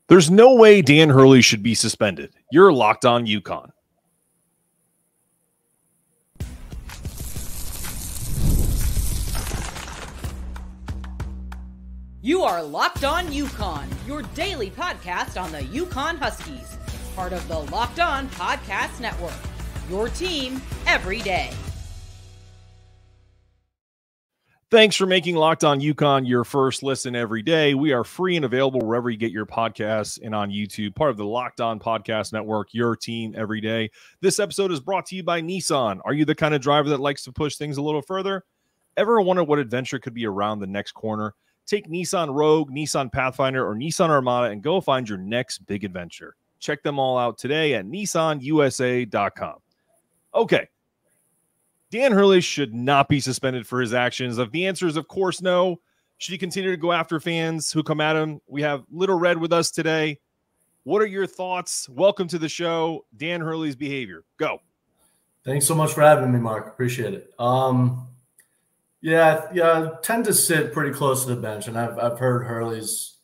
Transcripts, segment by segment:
There's no way Dan Hurley should be suspended. You're Locked On UConn. You are Locked On UConn, your daily podcast on the UConn Huskies, part of the Locked On Podcast Network, your team every day. Thanks for making Locked On UConn your first listen every day. We are free and available wherever you get your podcasts and on YouTube, part of the Locked On Podcast Network, your team every day. This episode is brought to you by Nissan. Are you the kind of driver that likes to push things a little further? Ever wonder what adventure could be around the next corner? Take Nissan Rogue, Nissan Pathfinder, or Nissan Armada and go find your next big adventure. Check them all out today at nissanusa.com. Okay. Dan Hurley should not be suspended for his actions. The answer is, of course, no. Should he continue to go after fans who come at him? We have Little Red with us today. What are your thoughts? Welcome to the show. Dan Hurley's behavior. Go. Thanks so much for having me, Mark. Appreciate it. Yeah, I tend to sit pretty close to the bench, and I've heard Hurley's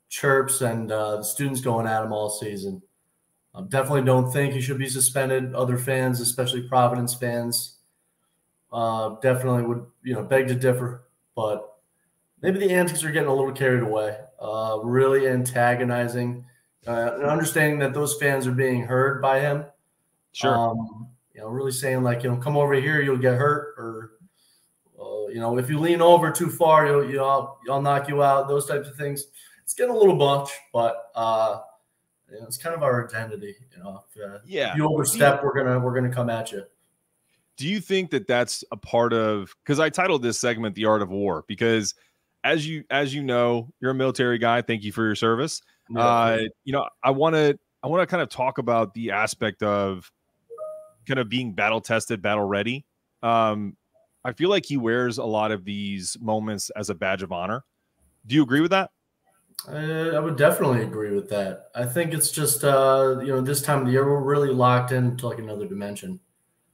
chirps and the students going at him all season. Definitely don't think he should be suspended. Other fans, especially Providence fans, definitely would beg to differ. But maybe the antics are getting a little carried away. Really antagonizing, and understanding that those fans are being heard by him. Sure. Really saying like, come over here, you'll get hurt, or if you lean over too far, I'll knock you out. Those types of things. It's getting a little much, but it's kind of our identity. If you overstep, we're gonna come at you. Do you think that that's a part of, because I titled this segment "The Art of War," because as you know, you're a military guy. Thank you for your service. Yeah. I want to kind of talk about the aspect of kind of being battle tested, battle ready. I feel like he wears a lot of these moments as a badge of honor. Do you agree with that? I would definitely agree with that. I think it's just, this time of the year, we're really locked into like another dimension.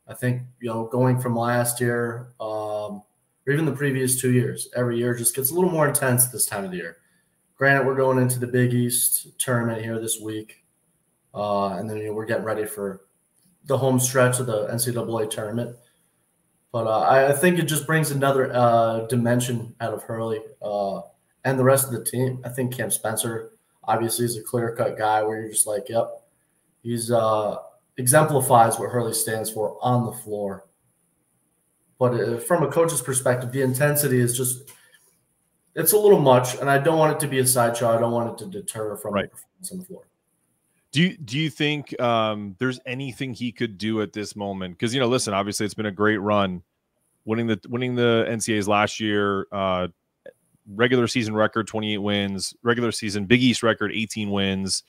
I think, going from last year or even the previous 2 years, every year just gets a little more intense this time of the year. Granted, we're going into the Big East tournament here this week. And then, we're getting ready for the home stretch of the NCAA tournament. But I think it just brings another dimension out of Hurley and the rest of the team. I think Cam Spencer obviously is a clear-cut guy where you're just like, yep, he's exemplifies what Hurley stands for on the floor. But from a coach's perspective, the intensity is just – it's a little much, and I don't want it to be a sideshow. I don't want it to deter from the performance on the floor. Do you think there's anything he could do at this moment? Because listen, obviously it's been a great run, winning the NCAAs last year, regular season record 28 wins, regular season Big East record 18 wins.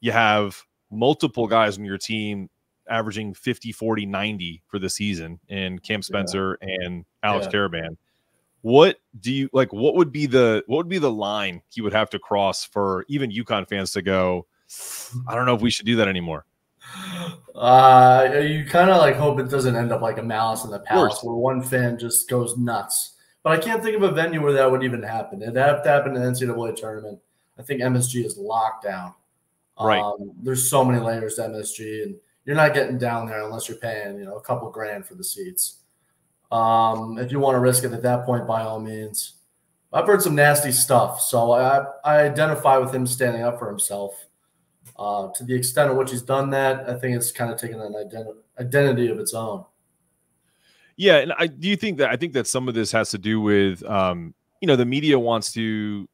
You have multiple guys on your team averaging 50, 40, 90 for the season, and Cam Spencer and Alex Karaban. What do you like? What would be the line he would have to cross for even UConn fans to go, I don't know if we should do that anymore? You kind of like hope it doesn't end up like a Malice in the Palace where one fan just goes nuts. But I can't think of a venue where that would even happen. It'd have to happen in the NCAA tournament. I think MSG is locked down. Right. There's so many layers to MSG, and you're not getting down there unless you're paying, a couple grand for the seats. If you want to risk it at that point, by all means. I've heard some nasty stuff, so I identify with him standing up for himself. To the extent of which he's done that, I think it's kind of taken an identity of its own. Yeah, and I think that some of this has to do with the media wants to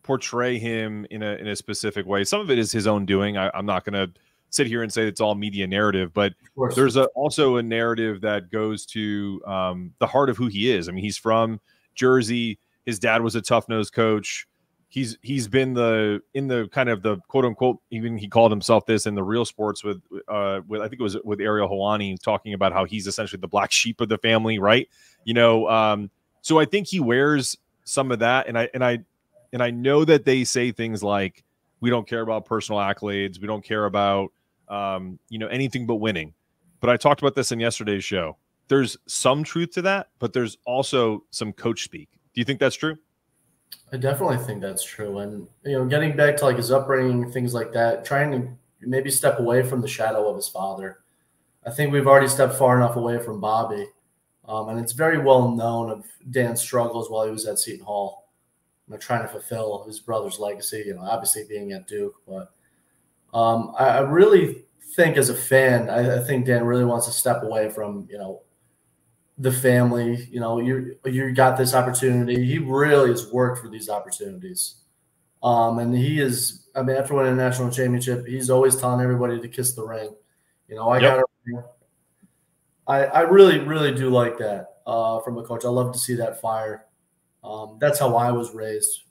portray him in a specific way. Some of it is his own doing. I'm not going to sit here and say it's all media narrative, but there's also a narrative that goes to the heart of who he is. I mean, he's from Jersey. His dad was a tough-nosed coach. He's been in the kind of the quote unquote, even he called himself this in the Real Sports with I think it was with Ariel Helwani, talking about how he's essentially the black sheep of the family, right? So I think he wears some of that, and I know that they say things like, we don't care about personal accolades, we don't care about anything but winning. But I talked about this in yesterday's show. There's some truth to that, but there's also some coach speak. Do you think that's true? I definitely think that's true. And, getting back to like his upbringing, things like that, trying to maybe step away from the shadow of his father. I think we've already stepped far enough away from Bobby. And it's very well known of Dan's struggles while he was at Seton Hall, trying to fulfill his brother's legacy, obviously being at Duke. But I really think as a fan, I think Dan really wants to step away from, the family. You got this opportunity. He really has worked for these opportunities. And he is, after winning a national championship, he's always telling everybody to kiss the ring. I got a ring. I really, really do like that from a coach. I love to see that fire. That's how I was raised.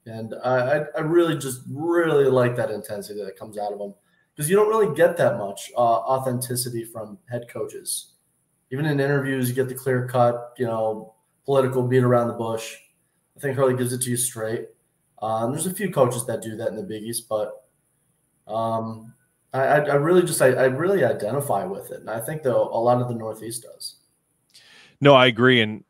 And I really just really like that intensity that comes out of them, because you don't really get that much authenticity from head coaches. Even in interviews, you get the clear cut, political beat around the bush. I think Hurley gives it to you straight. There's a few coaches that do that in the Big East, but I really identify with it, and I think a lot of the Northeast does. No, I agree, and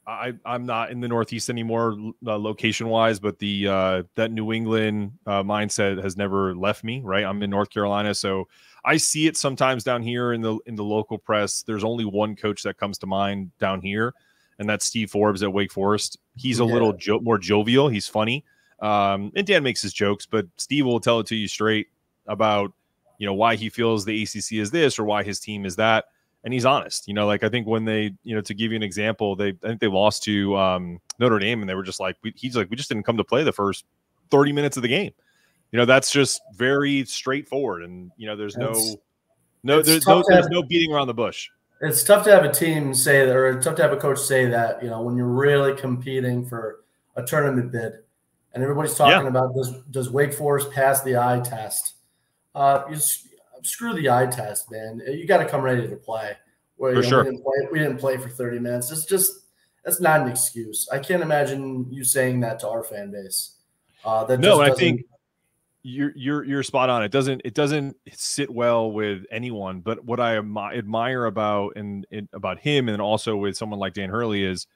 I'm not in the Northeast anymore, location wise, but that New England mindset has never left me. Right, I'm in North Carolina, so I see it sometimes down here in the local press. There's only one coach that comes to mind down here, and that's Steve Forbes at Wake Forest. He's a little more jovial. He's funny, and Dan makes his jokes, but Steve will tell it to you straight about why he feels the ACC is this or why his team is that. And he's honest, like I think when they, to give you an example, I think they lost to Notre Dame, and they were just like, he's like, we just didn't come to play the first 30 minutes of the game. That's just very straightforward. And, there's no beating around the bush. It's tough to have a team say that, or tough to have a coach say that, when you're really competing for a tournament bid and everybody's talking about, does Wake Forest pass the eye test? Screw the eye test, man. You got to come ready to play. For sure. We didn't play for 30 minutes. That's not an excuse. I can't imagine you saying that to our fan base. I think you're spot on. It doesn't sit well with anyone. But what I admire about about him, and also with someone like Dan Hurley, is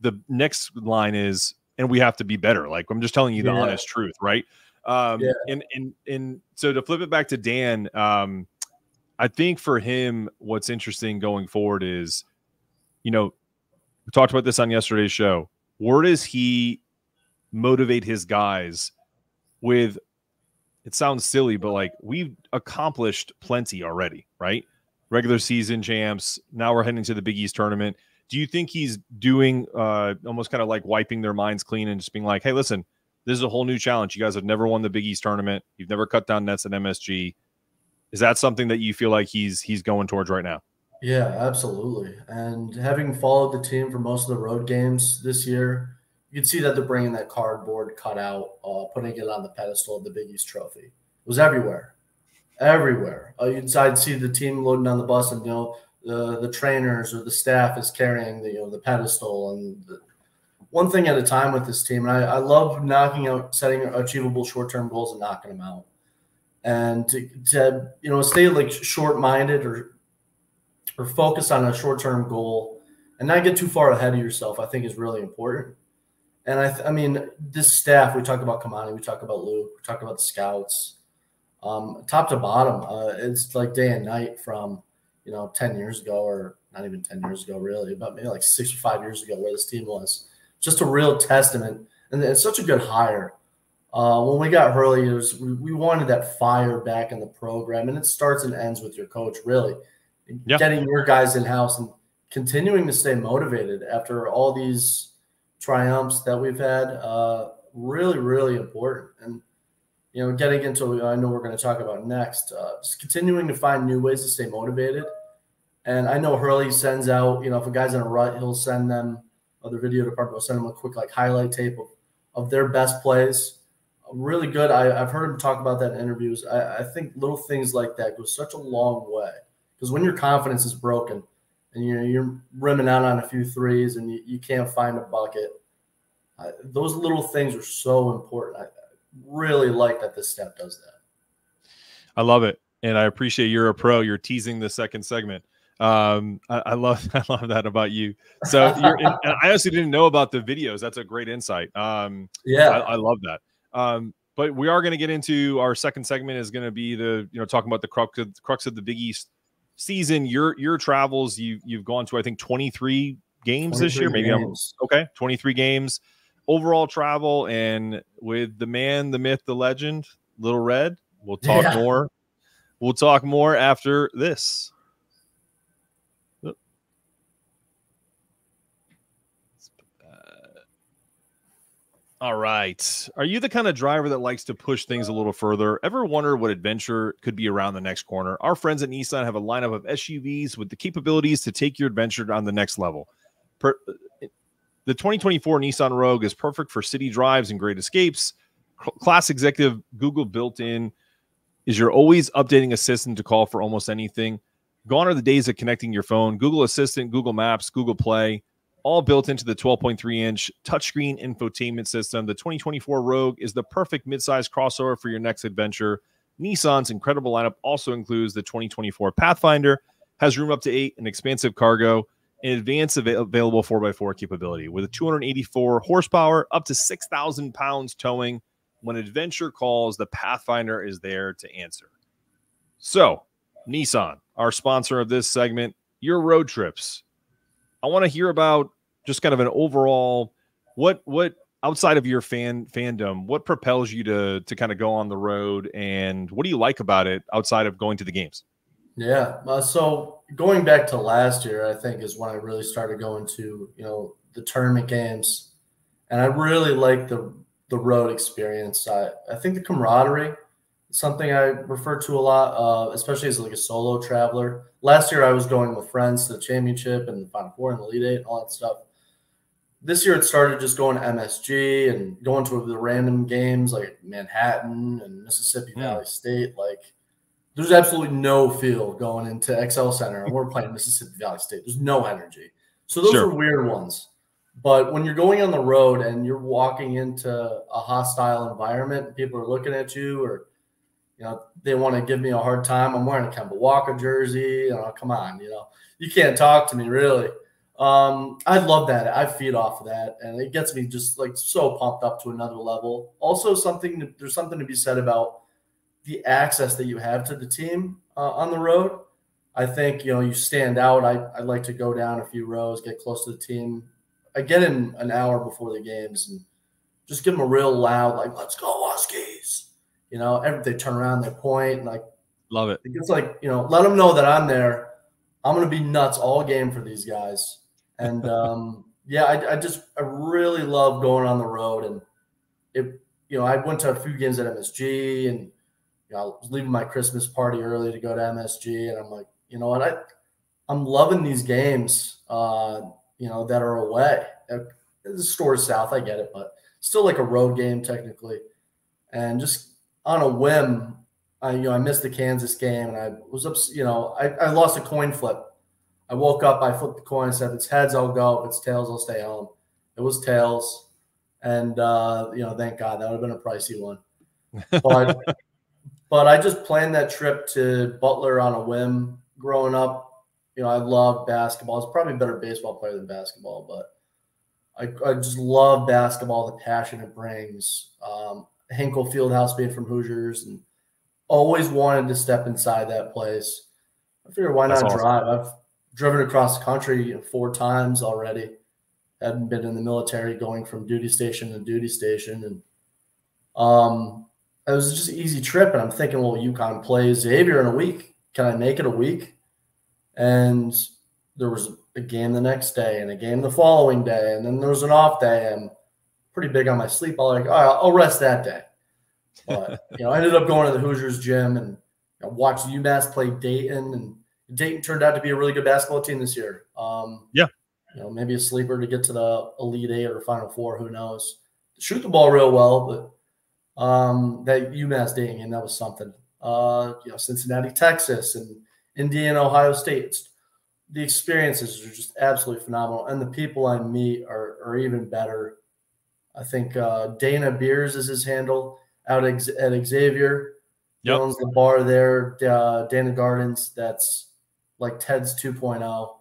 the next line is, and we have to be better. Like, I'm just telling you the honest truth, right? And so to flip it back to Dan, I think for him, what's interesting going forward is, we talked about this on yesterday's show. Where does he motivate his guys with? It sounds silly, but like, we've accomplished plenty already, right? Regular season champs. Now we're heading to the Big East tournament. Do you think he's doing almost kind of like wiping their minds clean and just being like, hey, listen, this is a whole new challenge. You guys have never won the Big East tournament. You've never cut down nets at MSG. Is that something that you feel like he's going towards right now? Yeah, absolutely. And having followed the team for most of the road games this year, you can see that they're bringing that cardboard cutout, putting it on the pedestal of the Big East trophy. It was everywhere. I'd see the team loading on the bus, and the trainers or the staff is carrying the pedestal, and one thing at a time with this team. And I love setting achievable short-term goals and knocking them out. And to stay like short-minded or focus on a short-term goal and not get too far ahead of yourself, I think is really important. And I mean, this staff, we talk about Kamani, we talk about Luke, we talk about the scouts, top to bottom. It's like day and night from, 10 years ago, or not even 10 years ago, really, but maybe like 6 or 5 years ago, where this team was. Just a real testament. And it's such a good hire. When we got Hurley, we wanted that fire back in the program, and it starts and ends with your coach, really. Yep. Getting your guys in-house and continuing to stay motivated after all these triumphs that we've had, really, really important. And, getting into, I know we're going to talk about next, just continuing to find new ways to stay motivated. And I know Hurley sends out, if a guy's in a rut, he'll send them, the video department will send them a quick highlight tape of their best plays. Really good. I've heard him talk about that in interviews. I think little things like that go such a long way, because when your confidence is broken and you're rimming out on a few threes and you can't find a bucket, those little things are so important. I really like that this step does that. I love it. And I appreciate you're a pro. You're teasing the second segment. I love I love that about you. So you're in, and I honestly didn't know about the videos. That's a great insight. Yeah. I love that. But we are going to get into our second segment is going to be the, talking about the crux of the Big East season. Your travels, you've gone to, I think, 23 games this year. Maybe games. I'm okay. 23 games overall travel. And with the man, the myth, the legend, Little Red, we'll talk more. We'll talk more after this. All right. Are you the kind of driver that likes to push things a little further? Ever wonder what adventure could be around the next corner? Our friends at Nissan have a lineup of SUVs with the capabilities to take your adventure on the next level. The 2024 Nissan Rogue is perfect for city drives and great escapes. Class Executive Google built-in is your always updating assistant to call for almost anything. Gone are the days of connecting your phone. Google Assistant, Google Maps, Google Play, all built into the 12.3-inch touchscreen infotainment system. The 2024 Rogue is the perfect midsize crossover for your next adventure. Nissan's incredible lineup also includes the 2024 Pathfinder, has room up to 8, an expansive cargo, and advanced available 4x4 capability. With a 284 horsepower, up to 6,000 pounds towing. When adventure calls, the Pathfinder is there to answer. So, Nissan, our sponsor of this segment, your road trips. I want to hear about just kind of an overall, what outside of your fandom, what propels you to kind of go on the road, and what do you like about it outside of going to the games? Yeah. So going back to last year, I think is when I really started going to, the tournament games, and I really like the road experience. I think the camaraderie is something I refer to a lot, especially as like a solo traveler. Last year I was going with friends to the championship and the Final Four and the Elite Eight and all that stuff. This year it started just going to MSG and going to the random games like Manhattan and Mississippi Valley State. Like, there's absolutely no feel going into XL Center, and we're playing Mississippi Valley State. There's no energy. So those are weird ones. But when you're going on the road and you're walking into a hostile environment and people are looking at you, or they want to give me a hard time. I'm wearing a Kemba Walker jersey. Come on, you can't talk to me really. I love that. I feed off of that, and it gets me just like so pumped up to another level. Also, there's something to be said about the access that you have to the team on the road. I think, you stand out. I like to go down a few rows, get close to the team. I get in an hour before the games and just give them a real loud, like, let's go Huskies. They turn around, they point, and love it. It's like, let them know that I'm there. I'm going to be nuts all game for these guys. And I really love going on the road. And I went to a few games at MSG, and I was leaving my Christmas party early to go to MSG, and I'm like, you know what, I'm loving these games, that are away. The store's south, I get it, but still like a road game technically. And just on a whim, I missed the Kansas game, and I was up. I lost a coin flip. I woke up, I flipped the coin, said, if it's heads, I'll go. If it's tails, I'll stay home. It was tails, and thank God, that would have been a pricey one. But I just planned that trip to Butler on a whim. Growing up, I loved basketball. I was probably a better baseball player than basketball, but I just love basketball, the passion it brings. Hinkle Fieldhouse being from Hoosiers, and always wanted to step inside that place. I figured, why not drive? I've driven across the country 4 times already. Hadn't been in the military, going from duty station to duty station. And it was just an easy trip. And I'm thinking, well, UConn plays Xavier in a week. Can I make it a week? And there was a game the next day and a game the following day. And then there was an off day. I'm pretty big on my sleep. All right, I'll rest that day. But, I ended up going to the Hoosiers gym and watched UMass play Dayton. And Dayton turned out to be a really good basketball team this year. Maybe a sleeper to get to the Elite Eight or Final Four. Who knows? Shoot the ball real well, but that UMass Dayton game, that was something. Cincinnati, Texas, and Indiana, Ohio State. The experiences are just absolutely phenomenal, and the people I meet are even better. I think Dana Beers is his handle out at Xavier. He owns the bar there, Dana Gardens. That's like Ted's 2.0.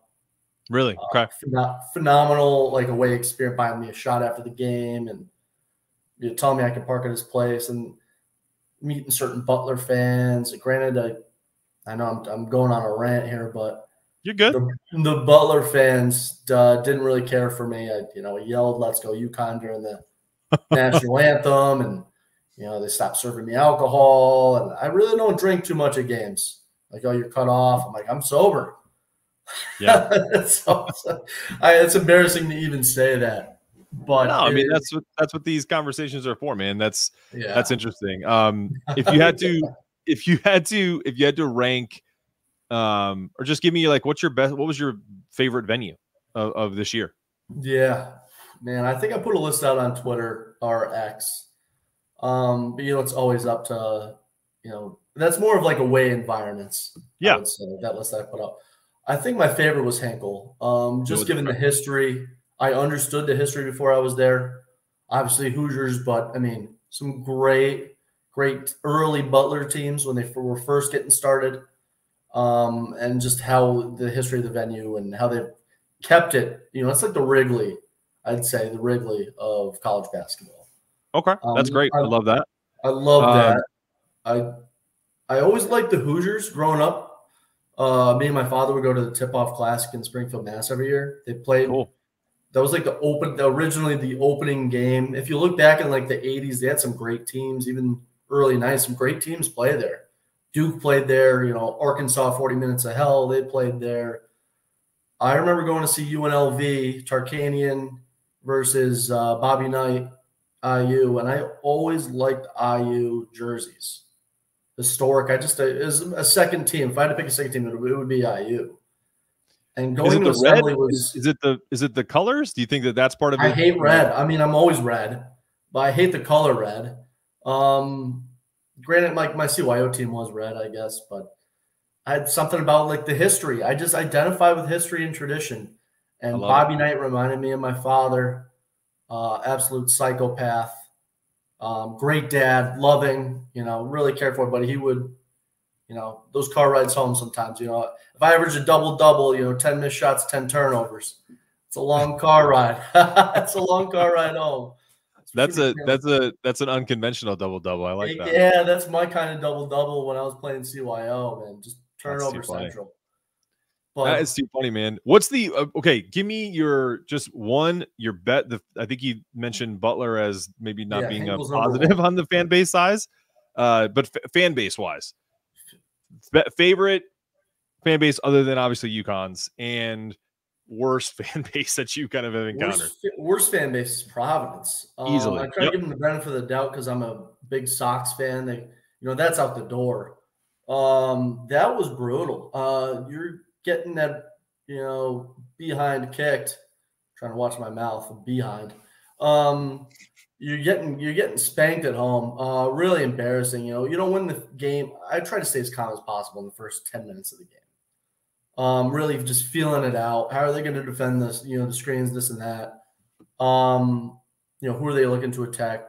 Really? Okay. Phenomenal, like away experience, buying me a shot after the game and telling me I could park at his place, and meeting certain Butler fans. Granted, I know I'm going on a rant here, but you're good. The Butler fans didn't really care for me. I yelled "Let's go UConn" during the national anthem, and they stopped serving me alcohol, and I really don't drink too much at games. Like, oh, you're cut off. I'm like, I'm sober. Yeah. It's embarrassing to even say that. But no, I mean that's what these conversations are for, man. That's interesting. If you had to rank, or just give me like what was your favorite venue of this year? Yeah, man, I think I put a list out on Twitter or X. But it's always up to that's more of like away environments. Yeah, I would say, that list I put up. I think my favorite was Henkel. Just given the history, I understood the history before I was there. Obviously Hoosiers, but I mean some great early Butler teams when they were first getting started, and just how the history of the venue and how they've kept it. It's like the Wrigley, I'd say the Wrigley of college basketball. Okay, that's great. I love that. I love that. I always liked the Hoosiers growing up. Me and my father would go to the Tip-Off Classic in Springfield, Mass. Every year. They played. Cool. That was like originally the opening game. If you look back in like the 80s, they had some great teams, even early 90s, some great teams play there. Duke played there, Arkansas 40 Minutes of Hell, they played there. I remember going to see UNLV, Tarkanian versus Bobby Knight, IU, and I always liked IU jerseys. Historic. As a second team, if I had to pick a second team, it would be IU. And going to assembly was is it the colors? Do you think that's part of it? I hate red. I mean, I'm always red, but I hate the color red. Granted, like my CYO team was red, I guess, but I had something about like the history. I just identify with history and tradition. And Bobby Knight reminded me of my father, absolute psychopath, great dad, loving, really cared for, but he would, those car rides home sometimes, if I average a double-double, 10 missed shots, 10 turnovers, it's a long car ride. It's a long car ride home. That's an unconventional double-double. I like that. Yeah, that's my kind of double-double when I was playing CYO, man. Just turnover central. But that is too funny, man. What's the okay? Give me your bet. I think you mentioned Butler as maybe not being a positive on the fan base size, but fan base wise, favorite fan base other than obviously UConn's, and worst fan base that you kind of have encountered. Worst fan base is Providence. Easily. I try to give them the benefit of the doubt because I'm a big Sox fan. That's out the door. That was brutal. You're getting that, behind kicked. I'm trying to watch my mouth. Behind. You're getting spanked at home. Really embarrassing. You don't win the game. I try to stay as calm as possible in the first 10 minutes of the game. Really just feeling it out. How are they going to defend this? The screens, this and that. Who are they looking to attack?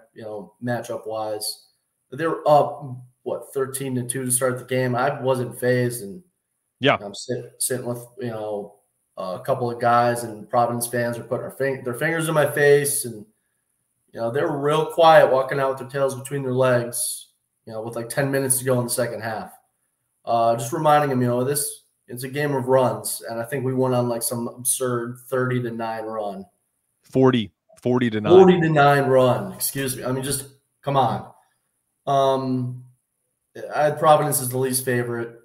Matchup wise, they were up 13-2 to start the game. I wasn't phased, and I'm sitting with a couple of guys, and Providence fans are putting their fingers in my face, and they were real quiet, walking out with their tails between their legs. With like 10 minutes to go in the second half. Just reminding them, it's a game of runs, and I think we went on like some absurd 30-9 run. 40-9. 40-9 run. Excuse me. I mean, just come on. I had Providence as the least favorite.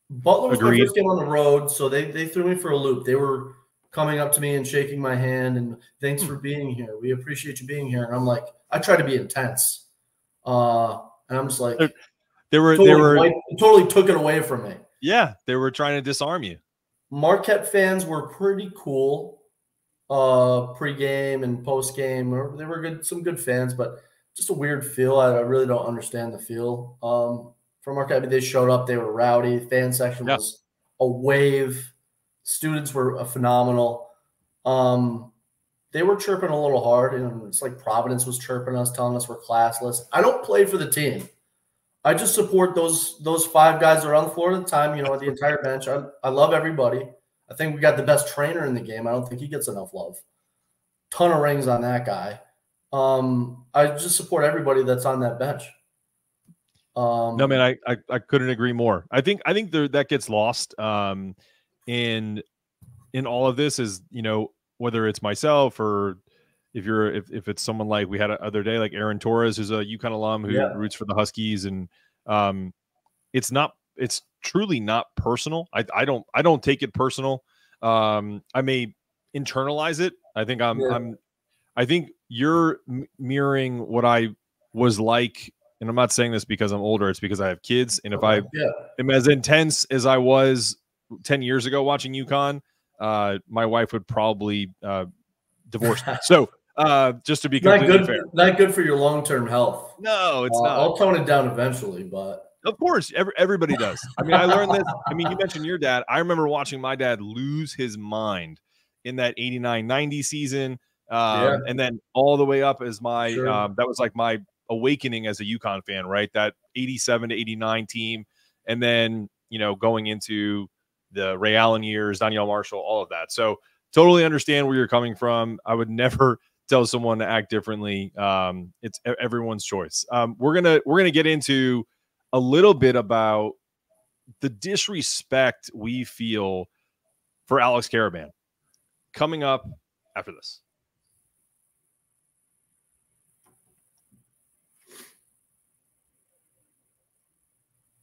Butler was my first game on the road, so they threw me for a loop. They were coming up to me and shaking my hand and thanks for being here. We appreciate you being here. And I'm like, I try to be intense. And I'm just like, they were totally took it away from me. Yeah, they were trying to disarm you. Marquette fans were pretty cool pre-game and post-game. They were good, some good fans, but just a weird feel. I really don't understand the feel. From Marquette, I mean, they showed up. They were rowdy. Fan section was a wave. Students were phenomenal. They were chirping a little hard, and it's like Providence was chirping us, telling us we're classless. I don't play for the team. I just support those 5 guys that are on the floor at the time, the entire bench. I love everybody. I think we got the best trainer in the game. I don't think he gets enough love. Ton of rings on that guy. I just support everybody that's on that bench. No, man, I couldn't agree more. I think that gets lost in all of this is, whether it's myself or if it's someone like we had a other day, like Aaron Torres, who's a UConn alum who roots for the Huskies, and it's truly not personal. I don't take it personal. I may internalize it. I think I think you're mirroring what I was like, and I'm not saying this because I'm older. It's because I have kids, and if I am as intense as I was 10 years ago watching UConn, my wife would probably divorce me. So just to be completely fair, not good for your long-term health. No, it's not. I'll tone it down eventually, but of course, everybody does. I mean, I learned this. I mean, you mentioned your dad. I remember watching my dad lose his mind in that 89-90 season. And then all the way up as my that was like my awakening as a UConn fan, right? That 87 to 89 team. And then, going into the Ray Allen years, Danielle Marshall, all of that. So totally understand where you're coming from. I would never tell someone to act differently. It's everyone's choice. We're gonna get into a little bit about the disrespect we feel for Alex Karaban coming up after this.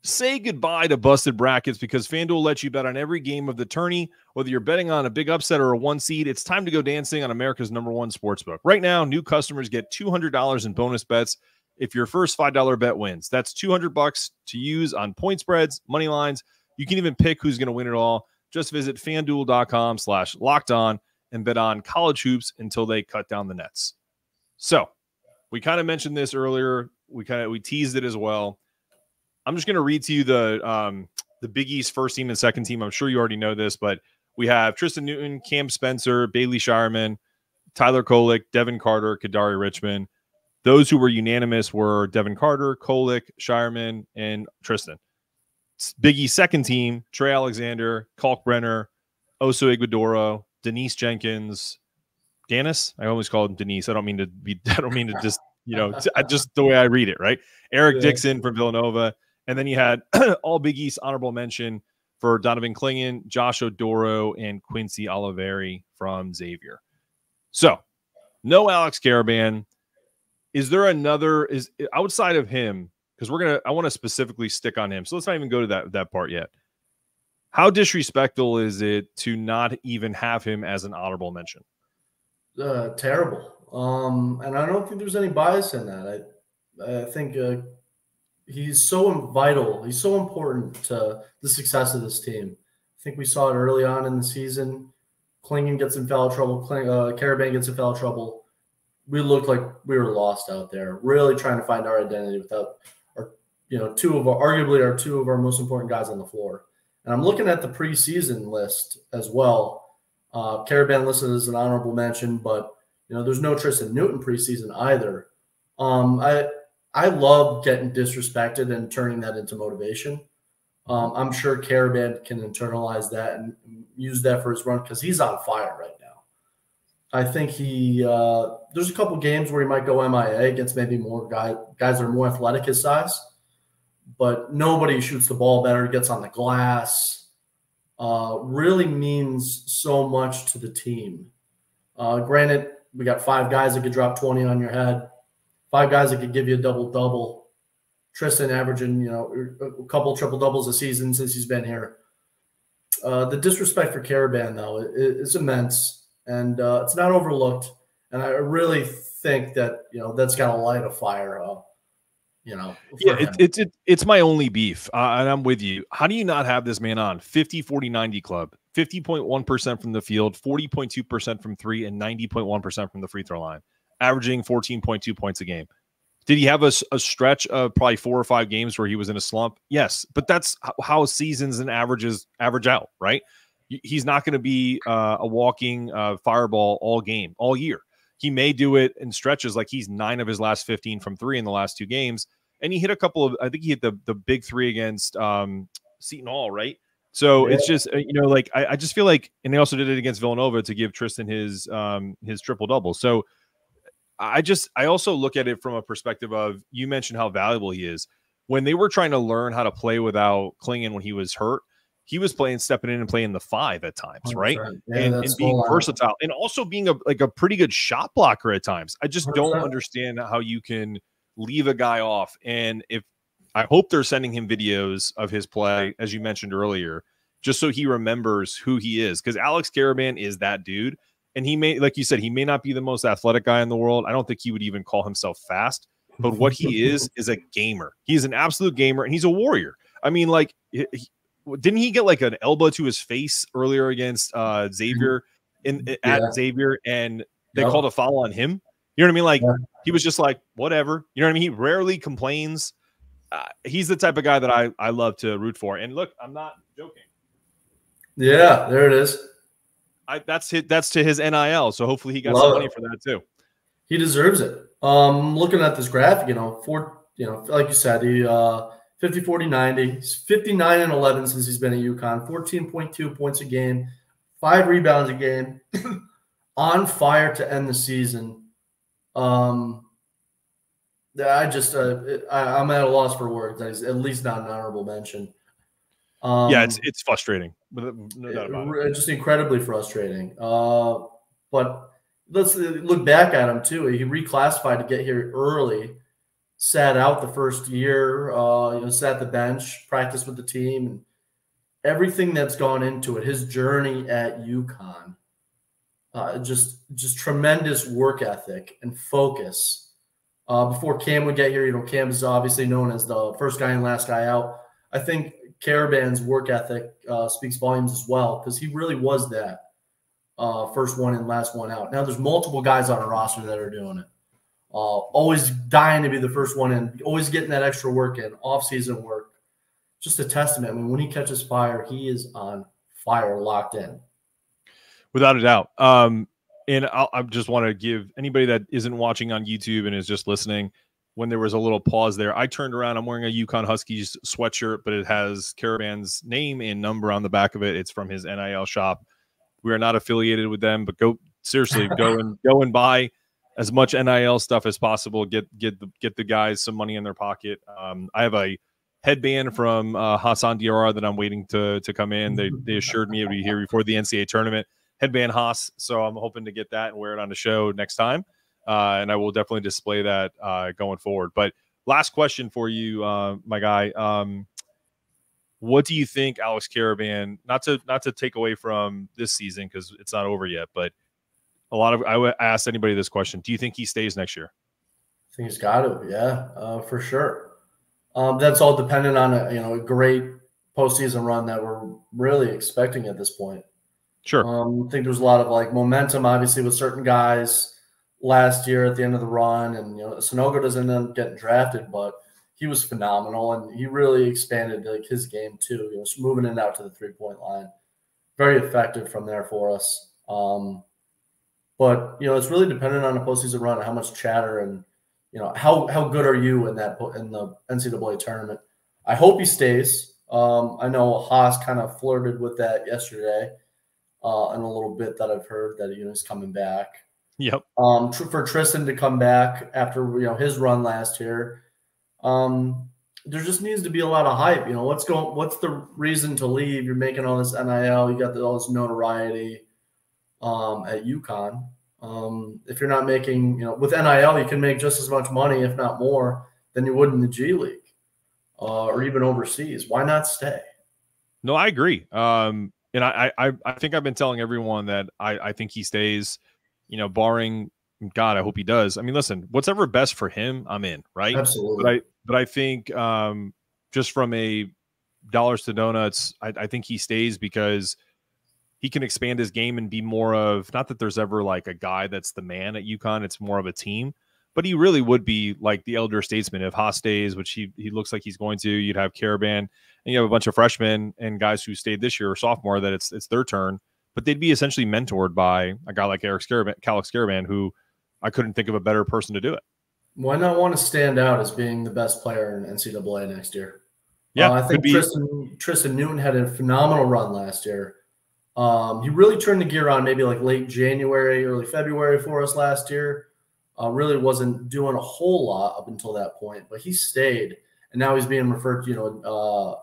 Say goodbye to busted brackets because FanDuel lets you bet on every game of the tourney. Whether you're betting on a big upset or a 1 seed, it's time to go dancing on America's #1 sportsbook. Right now, new customers get $200 in bonus bets if your first $5 bet wins. That's $200 to use on point spreads, money lines. You can even pick who's going to win it all. Just visit FanDuel.com/lockedon and bet on college hoops until they cut down the nets. So we kind of mentioned this earlier. We teased it as well. I'm just going to read to you the Big East first team and second team. I'm sure you already know this, but we have Tristan Newton, Cam Spencer, Bailey Shireman, Tyler Kolek, Devin Carter, Kadari Richmond. Those who were unanimous were Devin Carter, Kolek, Shireman, and Tristan. Big East second team, Trey Alexander, Kalkbrenner, Oso Iguodoro, Denise Jenkins, Ganis. I always call him Denise. I don't mean to just, just the way I read it, right? Eric Dixon from Villanova. And then you had all Big East honorable mention for Donovan Clingan, Josh Odoro, and Quincy Oliveri from Xavier. So, no Alex Karaban. Is there another, is outside of him, because I want to specifically stick on him. So let's not even go to that part yet. How disrespectful is it to not even have him as an honorable mention? Terrible. And I don't think there's any bias in that. I think he's so vital. He's so important to the success of this team. I think we saw it early on in the season. Clingan gets in foul trouble. Karaban gets in foul trouble. We looked like we were lost out there, really trying to find our identity without two of our most important guys on the floor. And I'm looking at the preseason list as well. Karaban listed as an honorable mention, but there's no Tristan Newton preseason either. I love getting disrespected and turning that into motivation. I'm sure Karaban can internalize that and use that for his run because he's on fire right now. I think there's a couple games where he might go MIA against maybe more guys that are more athletic his size, but nobody shoots the ball better, gets on the glass, really means so much to the team. Granted, we got 5 guys that could drop 20 on your head, 5 guys that could give you a double-double. Tristan averaging, a couple triple-doubles a season since he's been here. The disrespect for Karaban, though, is immense. And it's not overlooked. And I really think that, that's got to light a fire up, it's my only beef. And I'm with you. How do you not have this man on 50-40-90 club, 50.1% from the field, 40.2% from 3, and 90.1% from the free throw line, averaging 14.2 points a game? Did he have a stretch of probably 4 or 5 games where he was in a slump? Yes, but that's how seasons and averages average out, right? He's not going to be a walking fireball all year. He may do it in stretches, like he's 9 of his last 15 from 3 in the last 2 games. and he hit a couple of, I think he hit the big three against Seton Hall, right? So it's just, like I just feel like, and they also did it against Villanova to give Tristan his triple double. So I also look at it from a perspective of, you mentioned how valuable he is. When they were trying to learn how to play without Klingon when he was hurt, he was stepping in and playing the 5 at times, right? Yeah, and being versatile, and also being a pretty good shot blocker at times. I just 100%. don't understand how you can leave a guy off. And I hope they're sending him videos of his play, as you mentioned earlier, just so he remembers who he is. Because Alex Karaban is that dude. And he may, like you said, he may not be the most athletic guy in the world. I don't think he would even call himself fast. But what he is a gamer. He's an absolute gamer, and he's a warrior. I mean, like, didn't he get like an elbow to his face earlier against Xavier at Xavier, and they called a foul on him? You know what I mean? Like, he was just like, whatever. You know what I mean? He rarely complains. He's the type of guy that I love to root for. And look, I'm not joking. Yeah, there it is. That's to his NIL. So hopefully he got some money for that too. He deserves it. Looking at this graphic, like you said, he 50, 40, 90. He's 59 and 11 since he's been at UConn. 14.2 points a game, 5 rebounds a game. On fire to end the season. I'm at a loss for words. That is at least not an honorable mention. It's frustrating. No doubt about it. Just incredibly frustrating. But let's look back at him too. He reclassified to get here early, sat out the first year, sat the bench, practiced with the team, and everything that's gone into it. His journey at UConn, just tremendous work ethic and focus. Before Cam would get here, Cam is obviously known as the first guy in, last guy out. I think Karaban's work ethic speaks volumes as well, because he really was that first one in, last one out. Now there's multiple guys on a roster that are doing it. Always dying to be the first one in, always getting that extra work in, off-season work. Just a testament. I mean, when he catches fire, he is on fire, locked in. Without a doubt. And I just want to give anybody that isn't watching on YouTube and is just listening, when there was a little pause there, I turned around. I'm wearing a UConn Huskies sweatshirt, but it has Karaban's name and number on the back of it. It's from his NIL shop. We are not affiliated with them, but go and buy as much NIL stuff as possible. Get the guys some money in their pocket. I have a headband from Hassan Diarra that I'm waiting to come in. They assured me it would be here before the NCAA tournament. Headband Haas, so I'm hoping to get that and wear it on the show next time. And I will definitely display that going forward. But last question for you, my guy. What do you think Alex Karaban, not to take away from this season because it's not over yet, but I would ask anybody this question. Do you think he stays next year? I think he's got to, yeah, for sure. That's all dependent on a great postseason run that we're really expecting at this point. Sure. I think there's a lot of momentum, obviously, with certain guys last year at the end of the run, and Sonogo doesn't end up getting drafted, but he was phenomenal, and he really expanded his game too. Moving it out to the 3-point line, very effective from there for us. But it's really dependent on a postseason run, how much chatter, and how good are you in the NCAA tournament. I hope he stays. I know Haas kind of flirted with that yesterday. In a little bit that I've heard that he's coming back. Yep. For Tristan to come back after his run last year, there just needs to be a lot of hype. What's the reason to leave? You're making all this NIL, you got all this notoriety at UConn. If you're not making, with NIL, you can make just as much money, if not more, than you would in the G League or even overseas. Why not stay? No, I agree. And I think I've been telling everyone that I think he stays, barring God, I hope he does. I mean, listen, what's ever best for him, I'm in, right? Absolutely. But I think just from a dollars to donuts, I think he stays because he can expand his game and be more of, not that there's ever like a guy that's the man at UConn, it's more of a team. But he really would be like the elder statesman if Haas stays, which he looks like he's going to. You'd have Karaban, and you have a bunch of freshmen and guys who stayed this year or sophomore that it's their turn, but they'd be essentially mentored by a guy like Alex Karaban, who I couldn't think of a better person to do it. Why not want to stand out as being the best player in NCAA next year? Yeah, I think Tristan Newton had a phenomenal run last year. He really turned the gear on maybe like late January, early February for us last year. Really wasn't doing a whole lot up until that point, but he stayed, and now he's being referred to,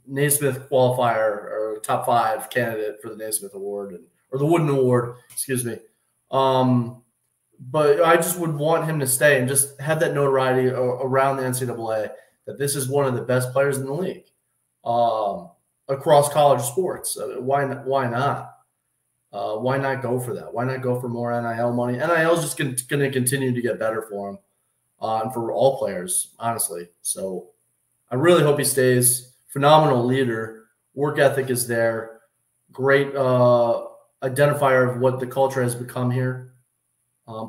Naismith qualifier or top 5 candidate for the Naismith Award or the Wooden Award, excuse me. But I just would want him to stay and just have that notoriety around the NCAA that this is one of the best players in the league across college sports. Why not? Why not go for that? Why not go for more NIL money? NIL is just going to continue to get better for him and for all players, honestly. So I really hope he stays. Phenomenal leader. Work ethic is there. Great identifier of what the culture has become here.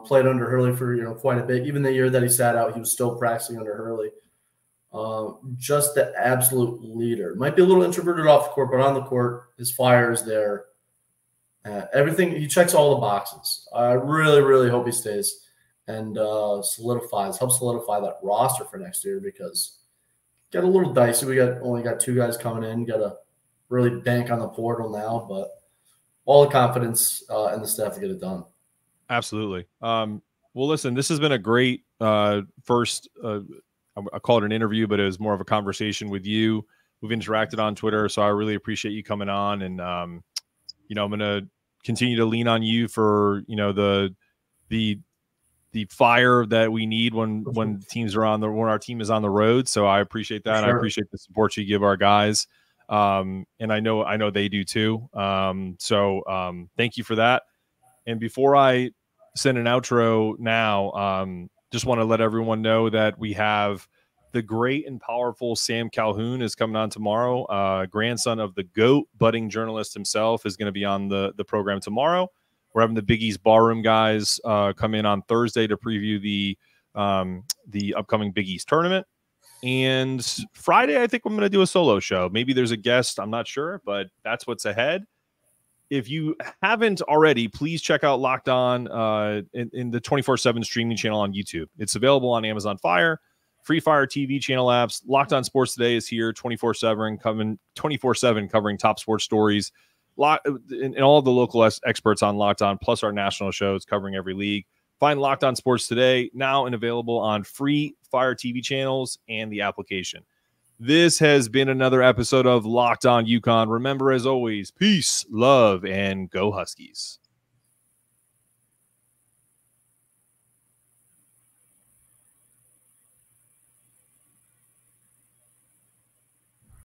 Played under Hurley for quite a bit. Even the year that he sat out, he was still practicing under Hurley. Just the absolute leader. Might be a little introverted off the court, but on the court, his fire is there. Everything, he checks all the boxes. I really, really hope he stays and helps solidify that roster for next year, because got a little dicey. We only got 2 guys coming in. Got to really bank on the portal now, but all the confidence in the staff to get it done. Absolutely. Well, listen, this has been a great first. I call it an interview, but it was more of a conversation with you. We've interacted on Twitter, so I really appreciate you coming on. And I'm going to continue to lean on you for the fire that we need when teams are when our team is on the road. So I appreciate that. Sure. I appreciate the support you give our guys. And I know they do too. So thank you for that. And before I send an outro now, just want to let everyone know that we have the great and powerful Sam Calhoun is coming on tomorrow. Grandson of the GOAT, budding journalist himself, is going to be on the program tomorrow. We're having the Big East Barroom guys come in on Thursday to preview the upcoming Big East tournament. And Friday, I think I'm going to do a solo show. Maybe there's a guest. I'm not sure, but that's what's ahead. If you haven't already, please check out Locked On in the 24/7 streaming channel on YouTube. It's available on Amazon Fire, Free Fire TV channel apps. Locked On Sports Today is here 24/7 covering top sports stories. And all of the local experts on Locked On, plus our national shows covering every league. Find Locked On Sports Today now and available on Free Fire TV channels and the application. This has been another episode of Locked On UConn. Remember, as always, peace, love, and go Huskies.